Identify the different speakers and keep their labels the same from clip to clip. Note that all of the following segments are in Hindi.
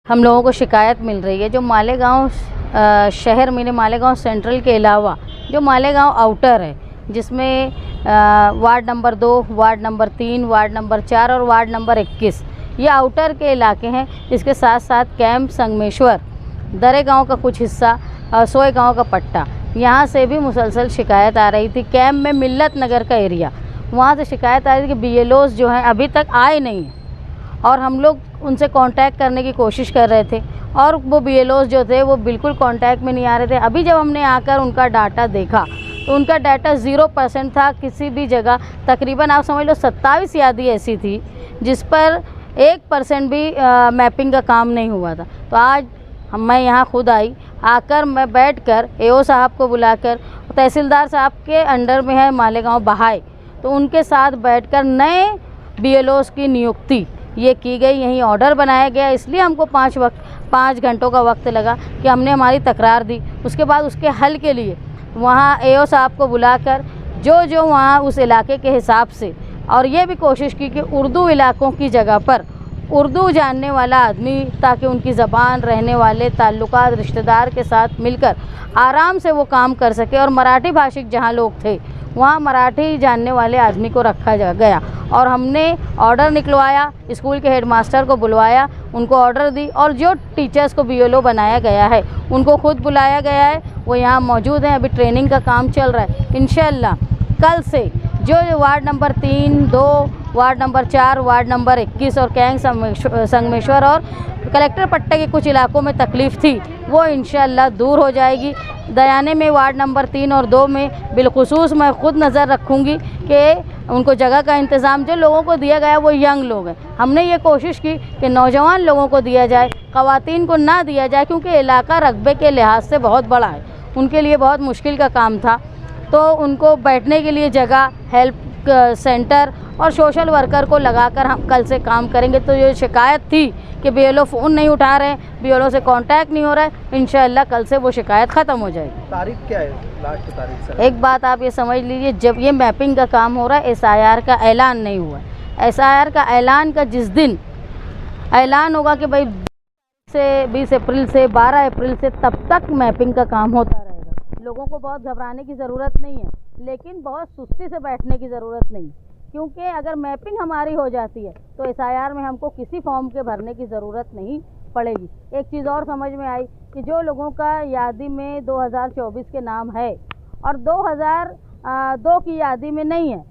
Speaker 1: हम लोगों को शिकायत मिल रही है जो मालेगांव शहर में मालेगांव सेंट्रल के अलावा जो मालेगांव आउटर है, जिसमें ward number 2, ward number 3, ward number 4 और वार्ड नंबर 21 ये आउटर के इलाके हैं। इसके साथ साथ कैंप, संगमेश्वर, दरे गांव का कुछ हिस्सा, सोए गांव का पट्टा, यहाँ से भी मुसलसल शिकायत आ रही थी। कैंप में मिल्लत नगर का एरिया, वहाँ से शिकायत आ रही थी कि BLOs जो हैं अभी तक आए नहीं हैं और हम लोग उनसे कांटेक्ट करने की कोशिश कर रहे थे और वो BLOs जो थे वो बिल्कुल कांटेक्ट में नहीं आ रहे थे। अभी जब हमने आकर उनका डाटा देखा तो उनका डाटा 0% था। किसी भी जगह तकरीबन आप समझ लो 27 यादी ऐसी थी जिस पर 1% भी मैपिंग का काम नहीं हुआ था। तो आज मैं यहाँ खुद आई, आकर मैं बैठकर AO साहब को बुलाकर, तहसीलदार साहब के अंडर में है मालेगांव बहाई, तो उनके साथ बैठकर नए BLOs की नियुक्ति ये की गई। यहीं ऑर्डर बनाया गया। इसलिए हमको 5 घंटों का वक्त लगा कि हमने हमारी तकरार दी। उसके बाद उसके हल के लिए वहाँ AO साहब को बुलाकर जो वहाँ उस इलाके के हिसाब से, और ये भी कोशिश की कि उर्दू इलाकों की जगह पर उर्दू जानने वाला आदमी, ताकि उनकी ज़बान, रहने वाले ताल्लुकात, रिश्तेदार के साथ मिलकर आराम से वो काम कर सके। और मराठी भाषिक जहाँ लोग थे वहाँ मराठी जानने वाले आदमी को रखा गया और हमने ऑर्डर निकलवाया, स्कूल के हेडमास्टर को बुलवाया, उनको ऑर्डर दी और जो टीचर्स को BLO बनाया गया है उनको खुद बुलाया गया है। वो यहाँ मौजूद हैं। अभी ट्रेनिंग का काम चल रहा है। इंशाल्लाह कल से जो ward number 3, 2, ward number 4, ward number 21 और कैंग, संगमेश्वर और कलेक्टर पट्टे के कुछ इलाकों में तकलीफ़ थी वो इंशाल्लाह दूर हो जाएगी। दयाने में वार्ड नंबर 3 और 2 में बिलखुसूस मैं ख़ुद नज़र रखूँगी कि उनको जगह का इंतज़ाम जो लोगों को दिया गया वो यंग लोग हैं। हमने ये कोशिश की कि नौजवान लोगों को दिया जाए, ख़वातीन को ना दिया जाए, क्योंकि इलाका रकबे के लिहाज से बहुत बड़ा है, उनके लिए बहुत मुश्किल का काम था। तो उनको बैठने के लिए जगह, हेल्प सेंटर और सोशल वर्कर को लगाकर हम कल से काम करेंगे। तो ये शिकायत थी कि BLO फ़ोन नहीं उठा रहे हैं, BLO से कांटेक्ट नहीं हो रहा है, इंशाल्लाह कल से वो शिकायत ख़त्म हो जाएगी।
Speaker 2: तारीख क्या है, लास्ट तारीख सर?
Speaker 1: एक बात आप ये समझ लीजिए, जब ये मैपिंग का काम हो रहा है, SIR का ऐलान नहीं हुआ। SIR का ऐलान का जिस दिन ऐलान होगा कि भाई 20 अप्रैल से 12 अप्रैल से, तब तक मैपिंग का काम होता रहेगा। लोगों को बहुत घबराने की ज़रूरत नहीं है, लेकिन बहुत सुस्ती से बैठने की ज़रूरत नहीं, क्योंकि अगर मैपिंग हमारी हो जाती है तो SIR में हमको किसी फॉर्म के भरने की ज़रूरत नहीं पड़ेगी। एक चीज़ और समझ में आई कि जो लोगों का यादी में 2024 के नाम है और 2002 की यादी में नहीं है,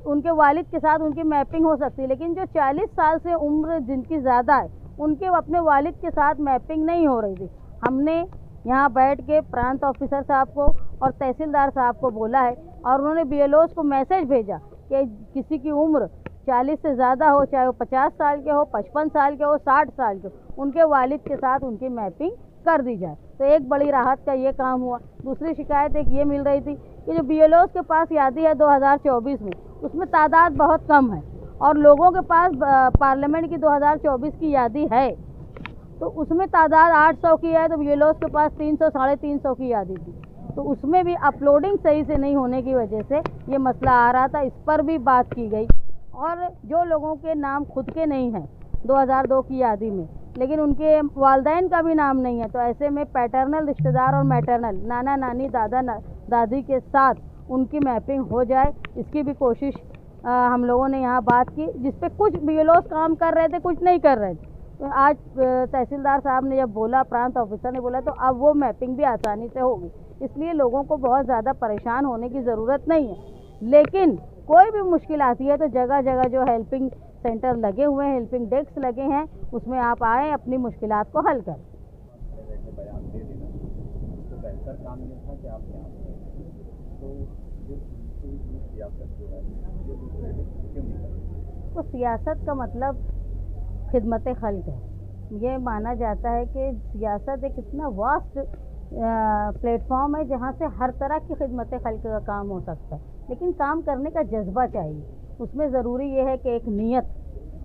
Speaker 1: उनके वालिद के साथ उनकी मैपिंग हो सकती है, लेकिन जो 40 साल से उम्र जिनकी ज़्यादा है उनके अपने वालिद के साथ मैपिंग नहीं हो रही थी। हमने यहाँ बैठ के प्रांत ऑफिसर साहब को और तहसीलदार साहब को बोला है और उन्होंने BLOs को मैसेज भेजा कि किसी की उम्र 40 से ज़्यादा हो, चाहे वो 50 साल के हो, 55 साल के हो, 60 साल के हो, उनके वालिद के साथ उनकी मैपिंग कर दी जाए। तो एक बड़ी राहत का ये काम हुआ। दूसरी शिकायत एक ये मिल रही थी कि जो BLOs के पास यादी है 2024 में, उसमें तादाद बहुत कम है और लोगों के पास पार्लियामेंट की 2024 की यादी है तो उसमें तादाद 800 की है, तो BLOs के पास 300, 350 की यादी थी। तो उसमें भी अपलोडिंग सही से नहीं होने की वजह से ये मसला आ रहा था। इस पर भी बात की गई। और जो लोगों के नाम खुद के नहीं हैं 2002 की यादी में, लेकिन उनके वालदैन का भी नाम नहीं है, तो ऐसे में पैटर्नल रिश्तेदार और मैटरनल, नाना नानी, दादा दादी के साथ उनकी मैपिंग हो जाए, इसकी भी कोशिश हम लोगों ने यहाँ बात की, जिस पे कुछ BLOs काम कर रहे थे, कुछ नहीं कर रहे थे। तो आज तहसीलदार साहब ने जब बोला, प्रांत ऑफिसर ने बोला, तो अब वो मैपिंग भी आसानी से होगी। इसलिए लोगों को बहुत ज़्यादा परेशान होने की ज़रूरत नहीं है। लेकिन कोई भी मुश्किल आती है तो जगह जगह जो हेल्पिंग सेंटर लगे हुए हैं, हेल्पिंग डेस्क लगे हैं, उसमें आप आएँ, अपनी मुश्किलात को हल करें। तो सियासत का मतलब खिदमत खल्क है। ये माना जाता है कि सियासत एक इतना वास्ट प्लेटफॉर्म है जहाँ से हर तरह की खिदमत खल्क का काम हो सकता है, लेकिन काम करने का जज्बा चाहिए। उसमें ज़रूरी ये है कि एक नीयत,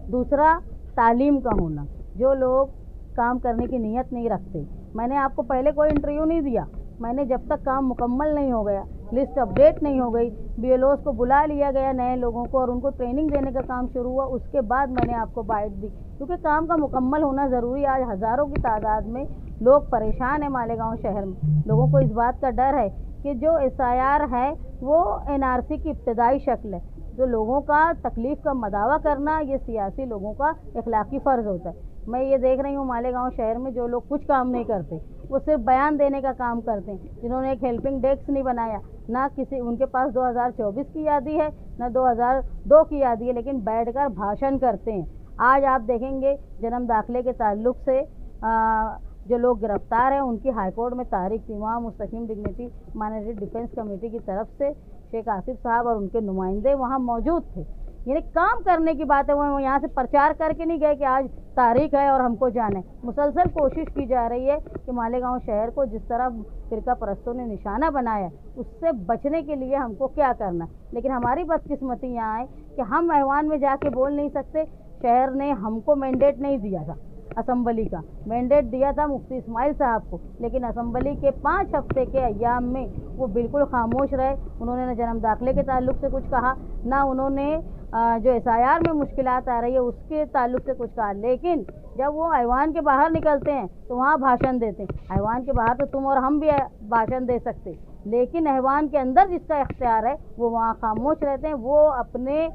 Speaker 1: दूसरा तालीम का होना। जो लोग काम करने की नीयत नहीं रखते, मैंने आपको पहले कोई इंटरव्यू नहीं दिया, मैंने जब तक काम मुकम्मल नहीं हो गया लिस्ट अपडेट नहीं हो गई, BLOs को बुला लिया गया नए लोगों को और उनको ट्रेनिंग देने का काम शुरू हुआ, उसके बाद मैंने आपको बाइट दी, क्योंकि काम का मुकम्मल होना ज़रूरी है। आज हज़ारों की तादाद में लोग परेशान हैं मालेगांव शहर में। लोगों को इस बात का डर है कि जो SIR है वो NRC की इब्तदाई शक्ल है। जो लोगों का तकलीफ़ का मदावा करना ये सियासी लोगों का इखलाकी फ़र्ज़ होता है। मैं ये देख रही हूँ मालेगांव शहर में जो लोग कुछ काम नहीं करते, वो सिर्फ बयान देने का काम करते हैं। जिन्होंने एक हेल्पिंग डेस्क नहीं बनाया, ना किसी उनके पास 2024 की यादी है, ना 2002 की यादी है, लेकिन बैठकर भाषण करते हैं। आज आप देखेंगे जन्म दाखिले के ताल्लुक से जो लोग गिरफ्तार हैं उनकी हाईकोर्ट में तारीख थी। वहाँ मुस्तकीम डिग्निटी माइनॉरिटी डिफेंस कमेटी की तरफ से शेख आसिफ साहब और उनके नुमाइंदे वहाँ मौजूद थे। यानी काम करने की बात है, वो यहाँ से प्रचार करके नहीं गए कि आज तारीख है और हमको जाना है। मुसलसल कोशिश की जा रही है कि मालेगांव शहर को जिस तरह फ़िरका परस्तों ने निशाना बनाया उससे बचने के लिए हमको क्या करना। लेकिन हमारी बदकिस्मती यहाँ है कि हम ऐवान में जाके बोल नहीं सकते। शहर ने हमको मैंडेट नहीं दिया था, असम्बली का मैंडेट दिया था मुफ्ती इस्माइल साहब को, लेकिन असम्बली के 5 हफ्ते के अय्याम में वो बिल्कुल खामोश रहे। उन्होंने न जन्म दाखिले के ताल्लुक से कुछ कहा, ना उन्होंने जो SIR में मुश्किलात आ रही है उसके ताल्लुक से कुछ कहा। लेकिन जब वो ऐवान के बाहर निकलते हैं तो वहाँ भाषण देते हैं। ऐवान के बाहर तो तुम और हम भी भाषण दे सकते, लेकिन ऐवान के अंदर जिसका इख्तियार है वो वहाँ खामोश रहते हैं। वो अपने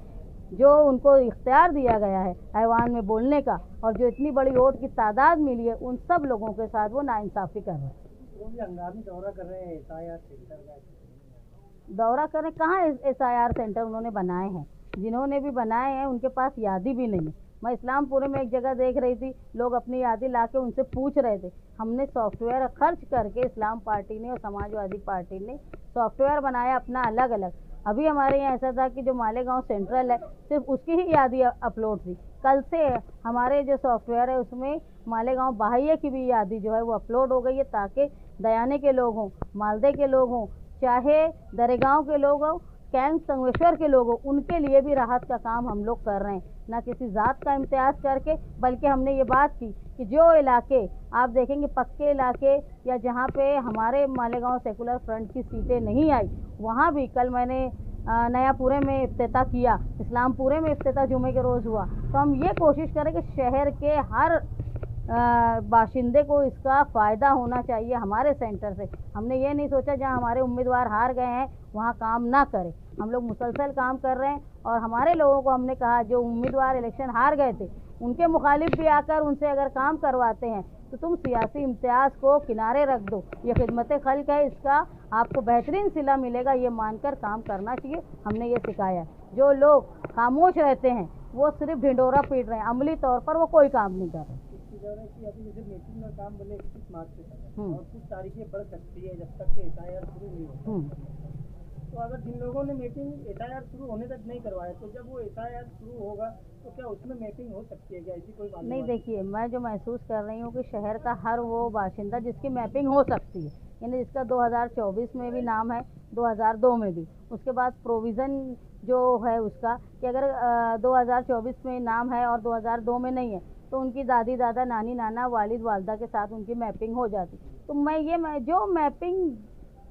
Speaker 1: जो उनको इख्तियार दिया गया है ऐवान में बोलने का और जो इतनी बड़ी वोट की तादाद मिली है, उन सब लोगों के साथ वो नाइंसाफ़ी कर रहे हैं।
Speaker 2: वो भी हंगामी दौरा कर रहे हैं SIR सेंटर का।
Speaker 1: दौरा करें, कहाँ SIR सेंटर उन्होंने बनाए हैं? जिन्होंने भी बनाए हैं उनके पास यादी भी नहीं है। मैं इस्लामपुर में एक जगह देख रही थी, लोग अपनी यादी ला के उनसे पूछ रहे थे। हमने सॉफ्टवेयर खर्च करके, इस्लाम पार्टी ने और समाजवादी पार्टी ने सॉफ्टवेयर बनाया अपना अलग अलग। अभी हमारे यहाँ ऐसा था कि जो मालेगांव सेंट्रल है सिर्फ उसकी ही यादी अपलोड थी। कल से हमारे जो सॉफ्टवेयर है उसमें मालेगांव बाहिया की भी यादी जो है वो अपलोड हो गई है, ताकि दयाने के लोग हों, मालदे के लोग हों, चाहे दरेगांव के लोग हों, कैंप संगमेश्वर के लोग हों, उनके लिए भी राहत का काम हम लोग कर रहे हैं। ना किसी ज़ात का इम्तियाज़ करके, बल्कि हमने ये बात की कि जो इलाके आप देखेंगे पक्के इलाके या जहाँ पे हमारे मालेगांव सेकुलर फ्रंट की सीटें नहीं आई, वहाँ भी कल मैंने नयापुरे में इफ्तिताह किया, इस्लामपुरे में इफ्तिताह जुमे के रोज़ हुआ। तो हम ये कोशिश करें कि शहर के हर बाशिंदे को इसका फ़ायदा होना चाहिए हमारे सेंटर से। हमने ये नहीं सोचा जहाँ हमारे उम्मीदवार हार गए हैं वहाँ काम ना करें। हम लोग मुसलसल काम कर रहे हैं और हमारे लोगों को हमने कहा जो उम्मीदवार इलेक्शन हार गए थे उनके मुखालिफ भी आकर उनसे अगर काम करवाते हैं तो तुम सियासी इम्तियाज़ को किनारे रख दो। ये खिदमत खल्क है, इसका आपको बेहतरीन सिला मिलेगा, ये मानकर काम करना चाहिए। हमने ये सिखाया। जो लोग खामोश रहते हैं वो सिर्फ ढिंडोरा पीट रहे हैं, अमली तौर पर वो कोई काम नहीं कर रहे।
Speaker 2: अभी जैसे मीटिंग में काम बोले 21 मार्च से और कुछ तारीखें बढ़ सकती है जब तक कि SIR शुरू नहीं होता। तो अगर जिन लोगों ने मीटिंग SIR शुरू होने तक नहीं करवाया, तो जब वो SIR शुरू होगा तो क्या उसमें मैपिंग हो सकती है? क्या ऐसी कोई बात
Speaker 1: नहीं? देखिए, मैं जो महसूस कर रही हूँ कि शहर का हर वो बाशिंदा जिसकी मैपिंग हो सकती है, यानी जिसका 2024 में भी नाम है, 2002 में भी, उसके बाद प्रोविज़न जो है उसका कि अगर 2024 में नाम है और 2002 में नहीं है तो उनकी दादी दादा नानी नाना वालिद वालदा के साथ उनकी मैपिंग हो जाती। तो मैं जो मैपिंग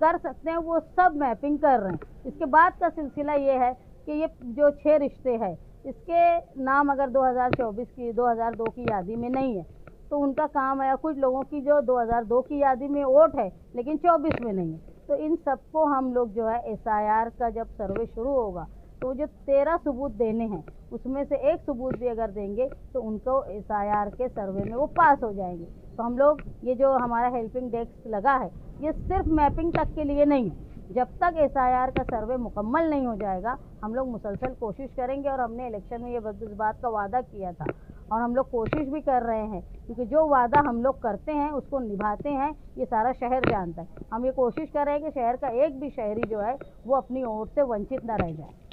Speaker 1: कर सकते हैं वो सब मैपिंग कर रहे हैं। इसके बाद का सिलसिला ये है कि ये जो 6 रिश्ते हैं इसके नाम अगर 2024 की 2002 की यादी में नहीं है तो उनका काम है। कुछ लोगों की जो 2002 की यादी में वोट है लेकिन 24 में नहीं है, तो इन सबको हम लोग जो है SIR का जब सर्वे शुरू होगा तो जो 13 सबूत देने हैं उसमें से एक सबूत भी अगर देंगे तो उनको SIR के सर्वे में वो पास हो जाएंगे। तो हम लोग ये जो हमारा हेल्पिंग डेस्क लगा है ये सिर्फ मैपिंग तक के लिए नहीं है। जब तक SIR का सर्वे मुकम्मल नहीं हो जाएगा हम लोग मुसलसल कोशिश करेंगे। और हमने इलेक्शन में ये इस बात का वादा किया था और हम लोग कोशिश भी कर रहे हैं, क्योंकि जो वादा हम लोग करते हैं उसको निभाते हैं, ये सारा शहर जानता है। हम ये कोशिश कर रहे हैं कि शहर का एक भी शहरी जो है वो अपनी वोट से वंचित न रह जाए।